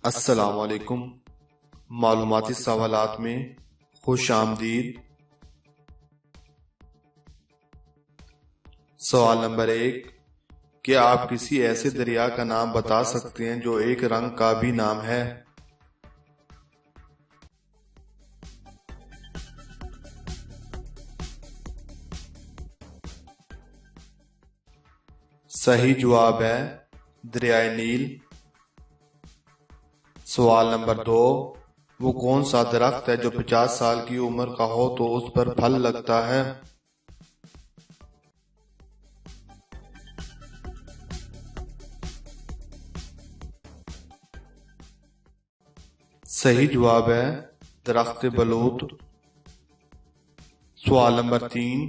अस्सलाम वालेकुम। मालूमाती सवालात में खुश आमदीद। सवाल नंबर 1, क्या आप किसी ऐसे दरिया का नाम बता सकते हैं जो एक रंग का भी नाम है? सही जवाब है दरियाए नील। सवाल नंबर 2, वो कौन सा दरख्त है जो 50 साल की उम्र का हो तो उस पर फल लगता है? सही जवाब है दरख्त बलूत। सवाल नंबर 3,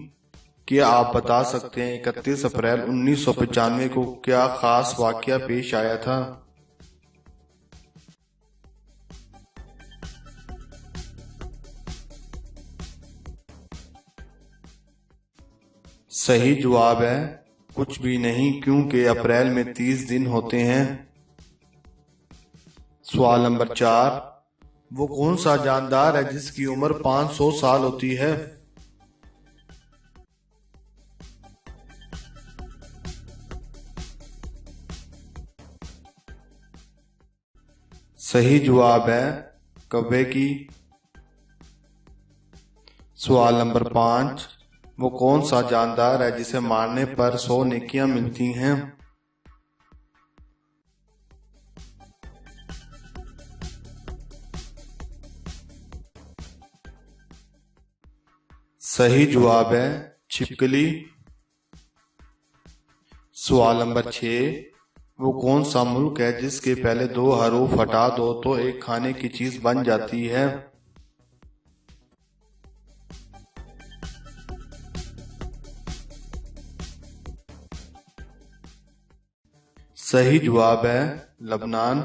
क्या आप बता सकते हैं 31 अप्रैल 1995 को क्या खास वाकया पेश आया था? सही जवाब है कुछ भी नहीं, क्योंकि अप्रैल में 30 दिन होते हैं। सवाल नंबर 4, वो कौन सा जानदार है जिसकी उम्र 500 साल होती है? सही जवाब है कौवे की। सवाल नंबर 5, वो कौन सा जानदार है जिसे मारने पर 100 नेकियां मिलती हैं? सही जवाब है छिपकली। सवाल नंबर 6, वो कौन सा मुल्क है जिसके पहले 2 हरूफ हटा दो तो एक खाने की चीज बन जाती है? सही जवाब है लबनान।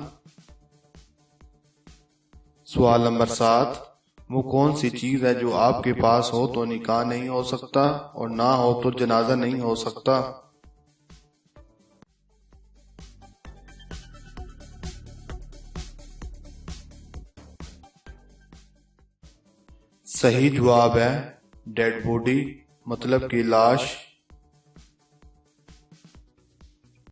सवाल नंबर 7, वो कौन सी चीज है जो आपके पास हो तो निकाह नहीं हो सकता और ना हो तो जनाजा नहीं हो सकता? सही जवाब है डेड बॉडी, मतलब की लाश।